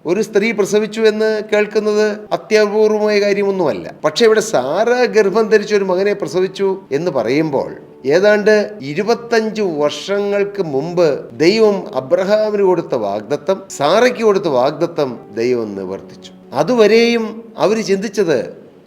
ഒരു സ്ത്രീ പ്രസവിച്ചു എന്ന് കേൾക്കുന്നത് അത്യപൂർവമായ കാര്യമൊന്നുമല്ല. പക്ഷെ ഇവിടെ സാറ ഗർഭം ധരിച്ച ഒരു മകനെ പ്രസവിച്ചു എന്ന് പറയുമ്പോൾ ഏതാണ്ട് 25 വർഷങ്ങൾക്ക് മുമ്പ് ദൈവം അബ്രഹാമിന് കൊടുത്ത വാഗ്ദത്തം, സാറയ്ക്ക് കൊടുത്ത വാഗ്ദത്തം ദൈവം നിവർത്തിച്ചു. അതുവരെയും അവർ ചിന്തിച്ചത്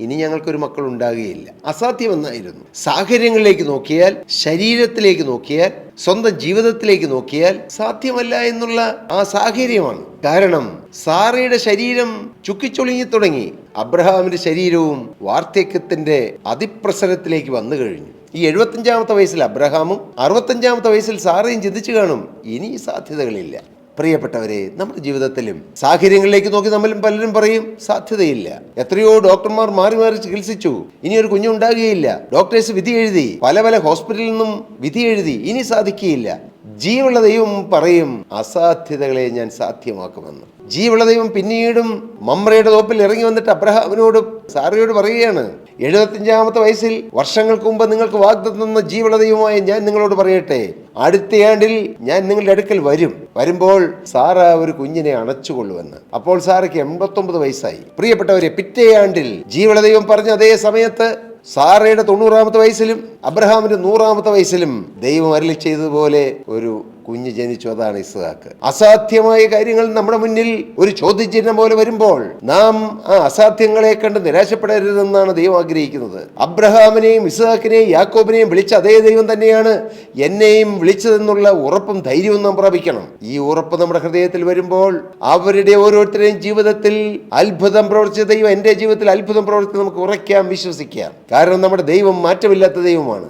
ഇനി ഞങ്ങൾക്കൊരു മക്കൾ ഉണ്ടാകുകയില്ല, അസാധ്യമെന്നായിരുന്നു. സാഹചര്യങ്ങളിലേക്ക് നോക്കിയാൽ, ശരീരത്തിലേക്ക് നോക്കിയാൽ, സ്വന്തം ജീവിതത്തിലേക്ക് നോക്കിയാൽ സാധ്യമല്ല എന്നുള്ള ആ സാഹചര്യമാണ്. കാരണം സാറയുടെ ശരീരം ചുക്കിച്ചൊളിങ്ങി തുടങ്ങി, അബ്രഹാമിന്റെ ശരീരവും വാർദ്ധക്യത്തിന്റെ അതിപ്രസരത്തിലേക്ക് വന്നു കഴിഞ്ഞു. ഈ 75-ാമത്തെ വയസ്സിൽ അബ്രഹാമും 65-ാമത്തെ വയസ്സിൽ സാറയും ചിന്തിച്ചു കാണും, ഇനി സാധ്യതകളില്ല. പ്രിയപ്പെട്ടവരെ, നമ്മുടെ ജീവിതത്തിലും സാഹചര്യങ്ങളിലേക്ക് നോക്കി നമ്മളും പലരും പറയും സാധ്യതയില്ല. എത്രയോ ഡോക്ടർമാർ മാറി മാറി ചികിത്സിച്ചു, ഇനി ഒരു കുഞ്ഞുണ്ടാകുകയില്ല. ഡോക്ടേഴ്സ് വിധി എഴുതി, പല പല ഹോസ്പിറ്റലിൽ നിന്നും വിധി എഴുതി, ഇനി സാധിക്കുകയില്ല. ജീവുള്ള ദൈവം പറയും അസാധ്യതകളെ ഞാൻ സാധ്യമാക്കുമെന്ന്. ജീവുള്ള ദൈവം പിന്നീടും മമ്രയുടെ തോപ്പിൽ ഇറങ്ങി വന്നിട്ട് അബ്രഹാമിനോട് സാറയോട് പറയുകയാണ്, 75-ാമത്തെ വയസ്സിൽ വർഷങ്ങൾക്ക് മുമ്പ് നിങ്ങൾക്ക് വാഗ്ദത്തം തന്ന ജീവുള്ള ദൈവമായ ഞാൻ നിങ്ങളോട് പറയട്ടെ, അടുത്തയാണ്ടിൽ ഞാൻ നിങ്ങളുടെ അടുക്കൽ വരുമ്പോൾ സാറ ഒരു കുഞ്ഞിനെ അണച്ചുകൊള്ളുമെന്ന്. അപ്പോൾ സാറയ്ക്ക് 89 വയസ്സായി. പ്രിയപ്പെട്ടവരെ, പിറ്റേയാണ്ടിൽ ജീവുള്ള ദൈവം പറഞ്ഞ അതേ സമയത്ത് സാറയുടെ 90-ാമത്തെ വയസ്സിലും അബ്രഹാമിന്റെ 100-ാമത്തെ വയസ്സിലും ദൈവം അരുളി ചെയ്തതുപോലെ ഒരു കുഞ്ഞ് ജനിച്ചു. അതാണ് ഇസ്ഹാക്ക്. അസാധ്യമായ കാര്യങ്ങൾ നമ്മുടെ മുന്നിൽ ഒരു ചോദ്യചിഹ്നം പോലെ വരുമ്പോൾ നാം ആ അസാധ്യങ്ങളെ കണ്ട് നിരാശപ്പെടരുതെന്നാണ് ദൈവം ആഗ്രഹിക്കുന്നത്. അബ്രഹാമിനെയും ഇസ്ഹാക്കിനെയും യാക്കോബിനെയും വിളിച്ച അതേ ദൈവം തന്നെയാണ് എന്നെയും വിളിച്ചതെന്നുള്ള ഉറപ്പും ധൈര്യവും നാം പ്രാപിക്കണം. ഈ ഉറപ്പ് നമ്മുടെ ഹൃദയത്തിൽ വരുമ്പോൾ അവരുടെ ഓരോരുത്തരുടെയും ജീവിതത്തിൽ അത്ഭുതം പ്രവർത്തിച്ച ദൈവം എൻ്റെ ജീവിതത്തിൽ അത്ഭുതം പ്രവർത്തിച്ച് നമുക്ക് ഉറയ്ക്കാം, വിശ്വസിക്കാം. കാരണം നമ്മുടെ ദൈവം മാറ്റമില്ലാത്ത ദൈവമാണ്.